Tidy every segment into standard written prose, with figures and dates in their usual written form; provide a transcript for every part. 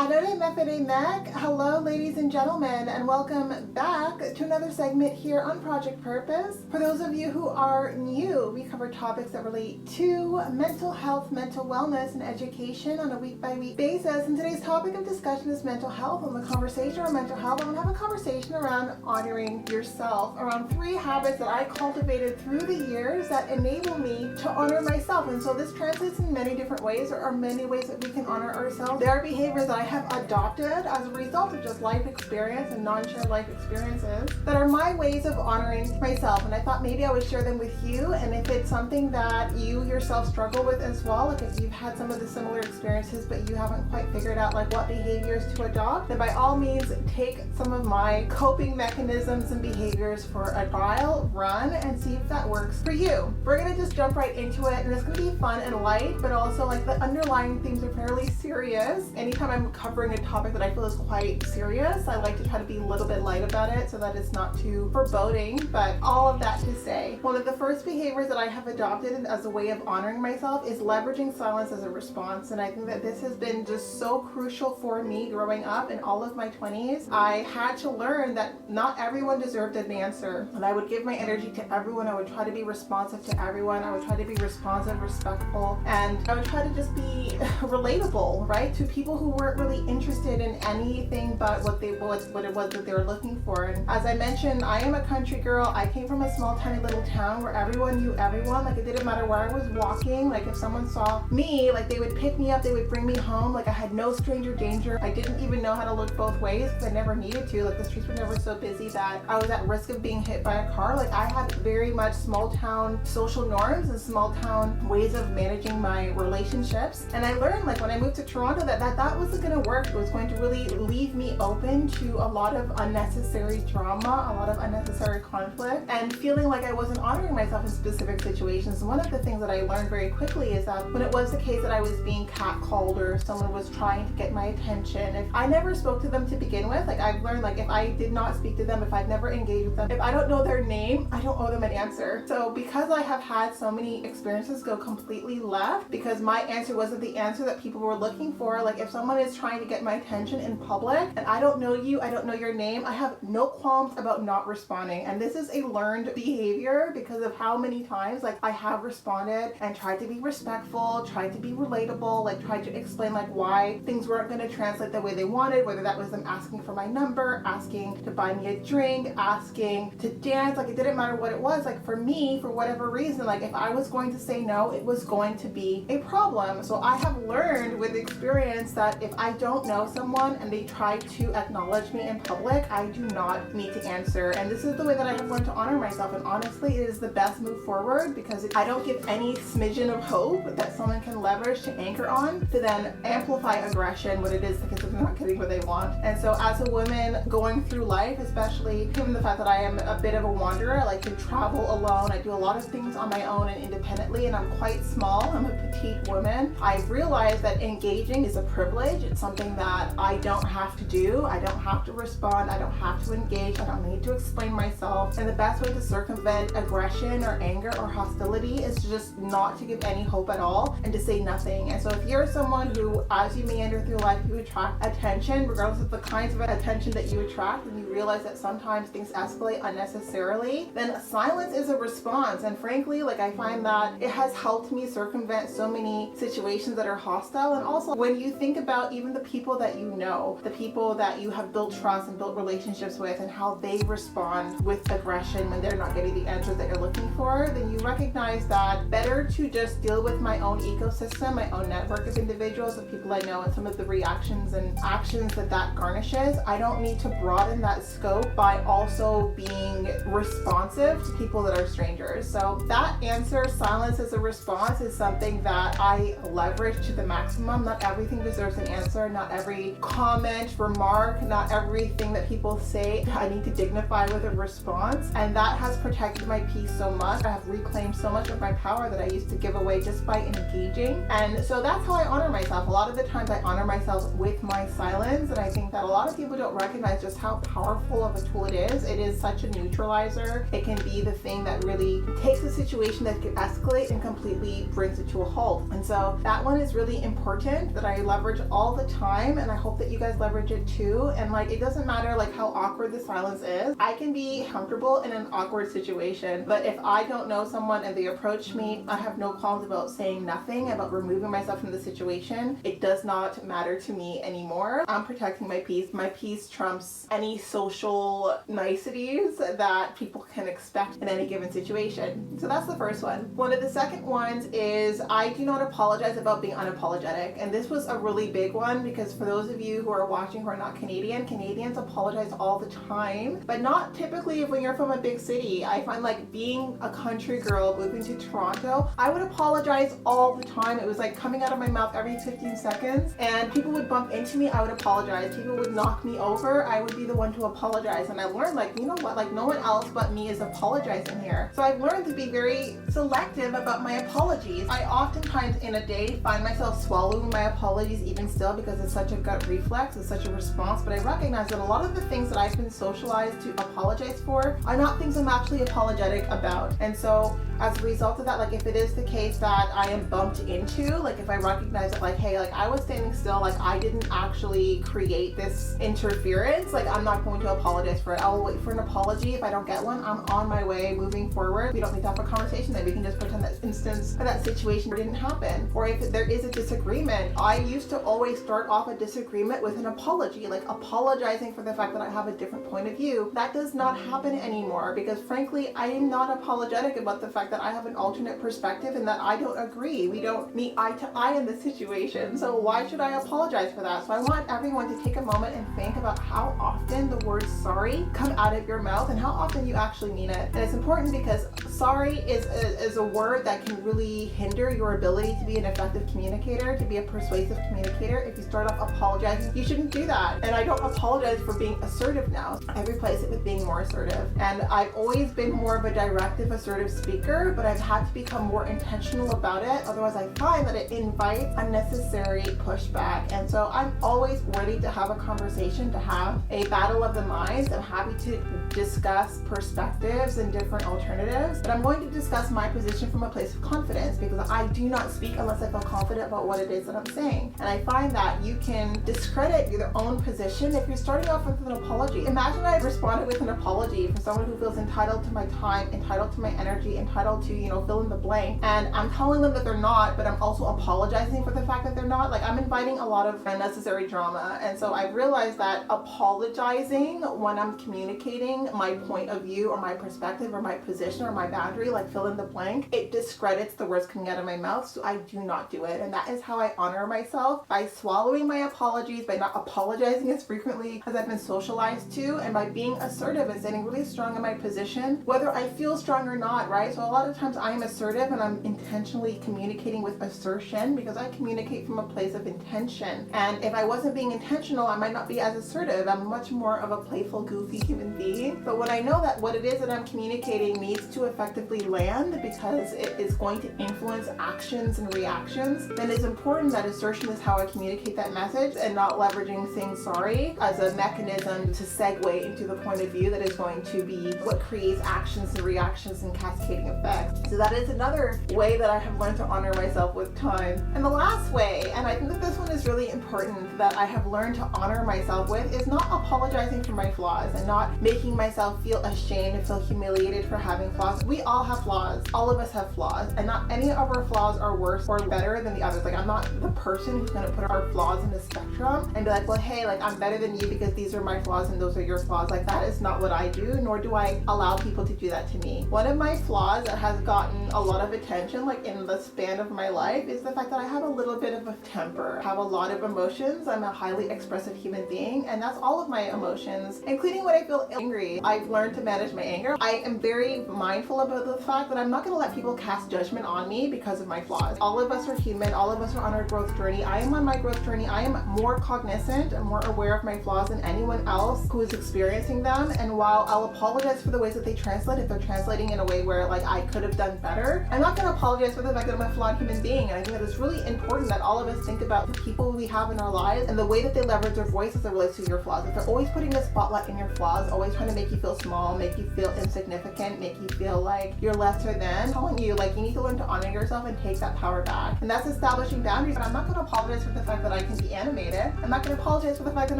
Adore Mefere Mek. Hello, ladies and gentlemen, and welcome back to another segment here on Project Purpose. For those of you who are new, we cover topics that relate to mental health, mental wellness, and education on a week-by-week basis. And today's topic of discussion is mental health. On the conversation around mental health, I'm going to have a conversation around honoring yourself, around 3 habits that I cultivated through the years that enable me to honor myself. And so this translates in many different ways. There are many ways that we can honor ourselves. There are behaviors that I have adopted as a result of just life experience and non-shared life experiences that are my ways of honoring myself. And I thought maybe I would share them with you. And if it's something that you yourself struggle with as well, like if you've had some of the similar experiences but you haven't quite figured out like what behaviors to adopt, then by all means take some of my coping mechanisms and behaviors for a trial run and see if that works for you. We're gonna just jump right into it, and it's gonna be fun and light, but also like the underlying themes are fairly serious. Anytime I'm covering a topic that I feel is quite serious, I like to try to be a little bit light about it so that it's not too foreboding. But all of that to say, one of the first behaviors that I have adopted as a way of honoring myself is leveraging silence as a response. And I think that this has been just so crucial for me growing up in all of my 20s. I had to learn that not everyone deserved an answer, and I would give my energy to everyone. I would try to be responsive to everyone. I would try to be responsive, respectful, and I would try to just be relatable, right, to people who weren't really interested in anything but what it was that they were looking for. And as I mentioned, I am a country girl. I came from a small tiny little town where everyone knew everyone. Like it didn't matter where I was walking. Like if someone saw me, like they would pick me up, they would bring me home. Like I had no stranger danger. I didn't even know how to look both ways because I never needed to. Like the streets were never so busy that I was at risk of being hit by a car. Like I had very much small town social norms and small town ways of managing my relationships. And I learned like when I moved to Toronto that wasn't going to work. It was going to really leave me open to a lot of unnecessary drama, a lot of unnecessary conflict, and feeling like I wasn't honoring myself in specific situations. And one of the things that I learned very quickly is that when it was the case that I was being catcalled or someone was trying to get my attention, if I never spoke to them to begin with, like I've learned like if I did not speak to them, if I've never engaged with them, if I don't know their name, I don't owe them an answer. So because I have had so many experiences go completely left because my answer wasn't the answer that people were looking for, like if someone is trying to get my attention in public and I don't know you, I don't know your name, I have no qualms about not responding. And this is a learned behavior because of how many times like I have responded and tried to be respectful, tried to be relatable, like tried to explain like why things weren't going to translate the way they wanted, whether that was them asking for my number, asking to buy me a drink, asking to dance. Like it didn't matter what it was. Like for me, for whatever reason, like if I was going to say no, it was going to be a problem. So I have learned with experience that if I don't know someone and they try to acknowledge me in public, I do not need to answer. And this is the way that I have learned to honor myself. And honestly, it is the best move forward because I don't give any smidgen of hope that someone can leverage to anchor on to then amplify aggression when it is because they're not getting what they want. And so as a woman going through life, especially given the fact that I am a bit of a wanderer, I like to travel alone. I do a lot of things on my own and independently, and I'm quite small. I'm a petite woman. I've realized that engaging is a privilege. It's something that I don't have to do. I don't have to respond. I don't have to engage. I don't need to explain myself. And the best way to circumvent aggression or anger or hostility is to just not to give any hope at all and to say nothing. And so if you're someone who, as you meander through life, you attract attention, regardless of the kinds of attention that you attract, and you realize that sometimes things escalate unnecessarily, then silence is a response. And frankly, like I find that it has helped me circumvent so many situations that are hostile. And also when you think about even the people that you know, the people that you have built trust and built relationships with, and how they respond with aggression when they're not getting the answers that you're looking for, then you recognize that better to just deal with my own ecosystem, my own network of individuals, the people I know, and some of the reactions and actions that garnishes. I don't need to broaden that scope by also being responsive to people that are strangers. So that answer, silence as a response, is something that I leverage to the maximum. Not everything deserves an answer. Not every comment, remark, not everything that people say I need to dignify with a response. And that has protected my peace so much. I have reclaimed so much of my power that I used to give away just by engaging. And so that's how I honor myself. A lot of the times I honor myself with my silence, and I think that a lot of people don't recognize just how powerful of a tool it is. It is such a neutralizer. It can be the thing that really takes a situation that could escalate and completely brings it to a halt. And so that one is really important that I leverage all the time, and I hope that you guys leverage it too. And like, it doesn't matter like how awkward the silence is. I can be comfortable in an awkward situation, but if I don't know someone and they approach me, I have no qualms about saying nothing, about removing myself from the situation. It does not matter to me anymore. I'm protecting my peace. My peace trumps any social niceties that people can expect in any given situation. So that's the first one. One of the second ones is I do not apologize about being unapologetic. And this was a really big one because for those of you who are watching who are not Canadian, Canadians apologize all the time, but not typically when you're from a big city. I find like being a country girl moving to Toronto, I would apologize all the time. It was like coming out of my mouth every 15 seconds, and people would bump into me, I would apologize. People would knock me over, I would be the one to apologize. And I learned like, you know what, like no one else but me is apologizing here. So I've learned to be very selective about my apologies. I oftentimes in a day find myself swallowing my apologies even still because it's such a gut reflex, it's such a response, but I recognize that a lot of the things that I've been socialized to apologize for are not things I'm actually apologetic about. And so as a result of that, like if it is the case that I am bumped into, like if I recognize that like, hey, like I was standing still, like I didn't actually create this interference, like I'm not going to apologize for it. I'll wait for an apology. If I don't get one, I'm on my way moving forward. We don't need to have a conversation, then we can just pretend that instance or that situation didn't happen. Or if there is a disagreement, I used to always start off a disagreement with an apology, like apologizing for the fact that I have a different point of view. That does not happen anymore because frankly, I am not apologetic about the fact that I have an alternate perspective and that I don't agree. We don't meet eye to eye in this situation. So why should I apologize for that? So I want everyone to take a moment and think about how often the word sorry come out of your mouth and how often you actually mean it. And it's important because sorry is a word that can really hinder your ability to be an effective communicator, to be a persuasive communicator. If you start off apologizing, you shouldn't do that. And I don't apologize for being assertive now. I replace it with being more assertive. And I've always been more of a directive, assertive speaker, but I've had to become more intentional about it. Otherwise, I find that it invites unnecessary pushback. And so I'm always ready to have a conversation, to have a battle of the minds. I'm happy to discuss perspectives and different alternatives, but I'm going to discuss my position from a place of confidence because I do not speak unless I feel confident about what it is that I'm saying. And I find that you can discredit your own position if you're starting off with an apology. Imagine I responded with an apology for someone who feels entitled to my time, entitled to my energy, entitled to, fill in the blank, and I'm telling them that they're not, but I'm also apologizing for the fact that they're not. Like I'm inviting a lot of unnecessary drama. And so I realized that apologizing when I'm communicating my point of view or my perspective or my position or my boundary, like fill in the blank, it discredits the words coming out of my mouth. So I do not do it. And that is how I honor myself, by swallowing my apologies, by not apologizing as frequently as I've been socialized to, and by being assertive and standing really strong in my position, whether I feel strong or not, right? So a lot of times I am assertive and I'm intentionally communicating with assertion because I communicate from a place of intention. And if I wasn't being intentional, I might not be as assertive. I'm much more of a playful, goofy human being. But when I know that what it is that I'm communicating needs to effectively land because it is going to influence actions and reactions, then it's important that assertion is how I communicate that message and not leveraging saying sorry as a mechanism to segue into the point of view that is going to be what creates actions and reactions and cascading effects. So that is another way that I have learned to honor myself with time. And the last way, and I think that this one is really important, that I have learned to honor myself with is not apologizing for my flaws and not making myself feel ashamed and feel humiliated for having flaws. We all have flaws. All of us have flaws, and not any of our flaws are worse or better than the others. Like I'm not the person who's going to put our flaws in a spectrum and be like, well, hey, like I'm better than you because these are my flaws and those are your flaws. Like that is not what I do, nor do I allow people to do that to me. One of my flaws that has gotten a lot of attention, like in the span of my life, is the fact that I have a little bit of a temper. I have a lot of emotions. I'm a highly expressive human being, and that's all of my emotions, including when I feel angry. I've learned to manage my anger. I am very mindful about the fact that I'm not going to let people cast judgment on me because of my flaws. All of us are human. All of us are on our growth journey. I am on my growth journey. I am more cognizant and more aware of my flaws than anyone else who is experiencing them. And while I'll apologize for the ways that they translate, if they're translating in a way where like I could have done better, I'm not going to apologize for the fact that I'm a flawed human being. And I think that it's really important that all of us think about the people we have in our lives and the way that they leverage their voice as it relates to your flaws. If they're always putting the spotlight in your flaws, always trying to make you feel small, make you feel insignificant, make you feel like you're lesser than. I'm telling you, like, you need to learn to honor yourself and take that power back. And that's establishing boundaries. And I'm not going to apologize for the fact that I can be animated. I'm not going to apologize for the fact that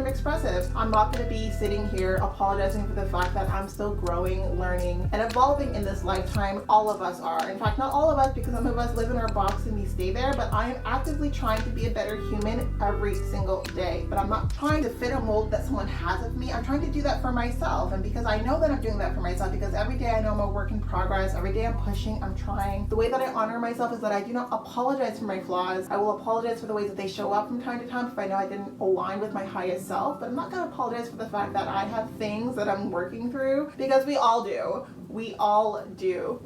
I'm expressive. I'm not going to be sitting here apologizing for the fact that I'm still growing, learning, and evolving in this lifetime. All of us are. In fact, not all of us, because some of us live in our box and we stay there, but I am actively trying to be a better human every single day. But I'm not trying to fit a mold that someone has of me. I'm trying to do that for myself. And because I know that I'm doing that for myself, because every day I know I'm a work in progress, every day I'm pushing, I'm trying. The way that I honor myself is that I do not apologize for my flaws. I will apologize for the ways that they show up from time to time if I know I didn't align with my highest self, but I'm not going to apologize for the fact that I have things that I'm working through, because we all do. We all do.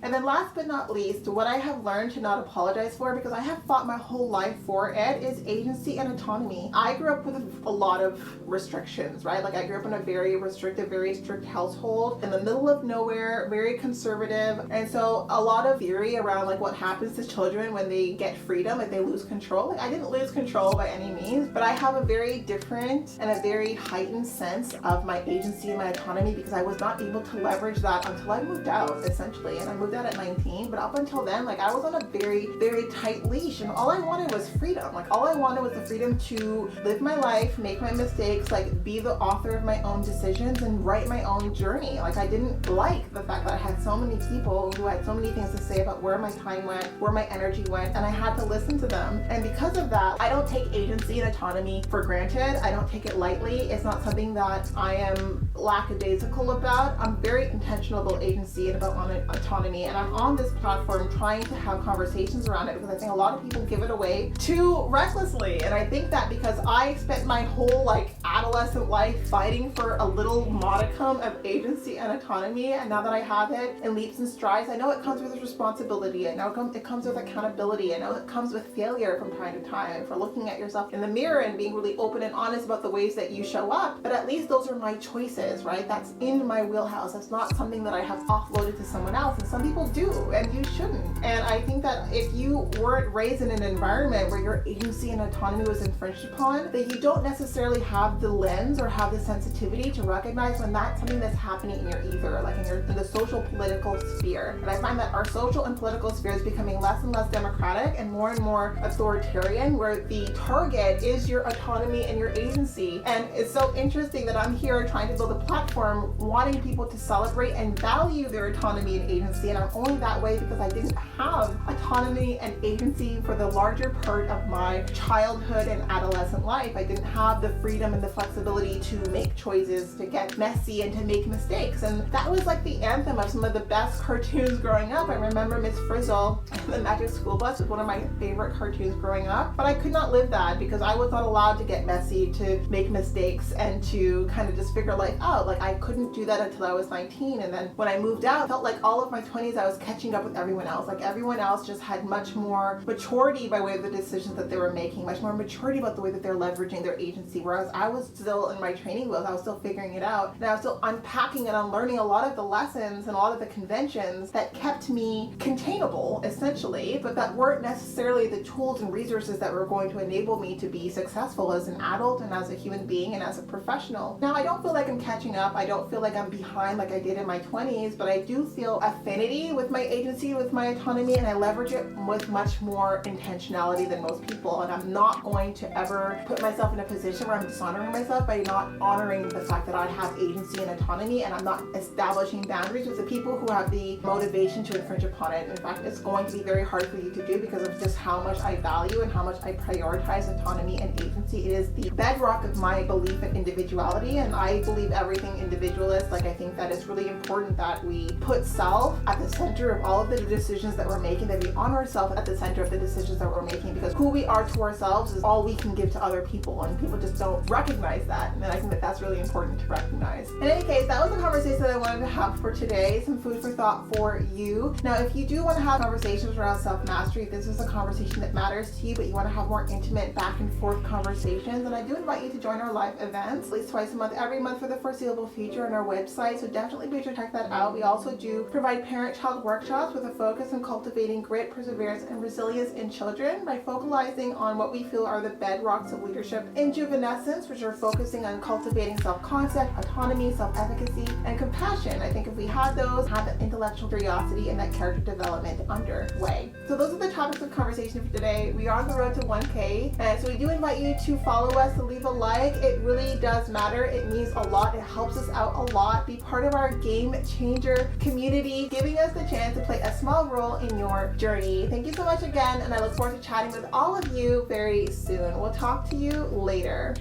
And then last but not least, what I have learned to not apologize for, because I have fought my whole life for it, is agency and autonomy. I grew up with a lot of restrictions, right? Like I grew up in a very restrictive, very strict household in the middle of nowhere, very conservative. And so a lot of theory around like what happens to children when they get freedom, like they lose control. Like I didn't lose control by any means, but I have a very different and a very heightened sense of my agency and my autonomy, because I was not able to leverage that until I moved out, essentially. And I moved out at 19, but up until then, like I was on a very, very tight leash, and all I wanted was freedom. Like all I wanted was the freedom to live my life, make my mistakes, like be the author of my own decisions and write my own journey. Like I didn't like the fact that I had so many people who had so many things to say about where my time went, where my energy went, and I had to listen to them. And because of that, I don't take agency and autonomy for granted. I don't take it lightly. It's not something that I am lackadaisical about. I'm very intentional about agency and about autonomy, and I'm on this platform trying to have conversations around it, because I think a lot of people give it away too recklessly. And I think that because I spent my whole like adolescent life fighting for a little modicum of agency and autonomy, and now that I have it in leaps and strides, I know it comes with responsibility. I know it comes with accountability. I know it comes with failure from time to time, and for looking at yourself in the mirror and being really open and honest about the ways that you show up. But at least those are my choices, right? That's in my wheelhouse. That's not something that I have offloaded to someone else, and some people do, and you shouldn't. And I think that if you weren't raised in an environment where your agency and autonomy was infringed upon, that you don't necessarily have the lens or have the sensitivity to recognize when that's something that's happening in your ether, like in the social political sphere. And I find that our social and political sphere is becoming less and less democratic and more authoritarian, where the target is your autonomy and your agency. And it's so interesting that I'm here trying to build a platform wanting people to celebrate and value their autonomy and agency, and I'm only that way because I didn't have autonomy and agency for the larger part of my childhood and adolescent life. I didn't have the freedom and the flexibility to make choices, to get messy, and to make mistakes. And that was like the anthem of some of the best cartoons growing up. I remember Miss Frizzle and the Magic School Bus was one of my favorite cartoons growing up, but I could not live that because I was not allowed to get messy, to make mistakes, and to kind of just figure life out. Like I couldn't do that until I was 19. And then when I moved out, I felt like all of my 20s I was catching up with everyone else. Like everyone else just had much more maturity by way of the decisions that they were making, much more maturity about the way that they're leveraging their agency, whereas I was still in my training wheels. I was still figuring it out, and I was still unpacking and unlearning a lot of the lessons and a lot of the conventions that kept me containable, essentially, but that weren't necessarily the tools and resources that were going to enable me to be successful as an adult and as a human being and as a professional. Now, I don't feel like I'm catching up. I don't feel like I'm behind like I did in my 20s, but I do feel affinity with my agency, with my autonomy, and I leverage it with much more intentionality than most people. And I'm not going to ever put myself in a position where I'm dishonoring myself by not honoring the fact that I have agency and autonomy, and I'm not establishing boundaries with the people who have the motivation to infringe upon it. In fact, it's going to be very hard for you to do because of just how much I value and how much I prioritize autonomy and agency. It is the bedrock of my belief in individuality, and I believe everything individualist. Like I think that it's really important that we put self at the center of all of the decisions that we're making, that we honor ourselves at the center of the decisions that we're making, because who we are to ourselves is all we can give to other people, and people just don't recognize that. And I think that that's really important to recognize. In any case, that was the conversation that I wanted to have for today. Some food for thought for you. Now, if you do want to have conversations around self-mastery, if this is a conversation that matters to you, but you want to have more intimate back and forth conversations, and I do invite you to join our live events at least twice a month, every month for the foreseeable future on our website. So definitely be sure to check that out. We also do provide parent parent child workshops with a focus on cultivating grit, perseverance, and resilience in children by focalizing on what we feel are the bedrocks of leadership in juvenescence, which are focusing on cultivating self-concept, autonomy, self-efficacy, and compassion. I think if we had those, have that intellectual curiosity and that character development underway. So those are the topics of conversation for today. We are on the road to 1K, and so we do invite you to follow us, to leave a like. It really does matter. It means a lot. It helps us out a lot. Be part of our game changer community, giving us the chance to play a small role in your journey. Thank you so much again, and I look forward to chatting with all of you very soon. We'll talk to you later.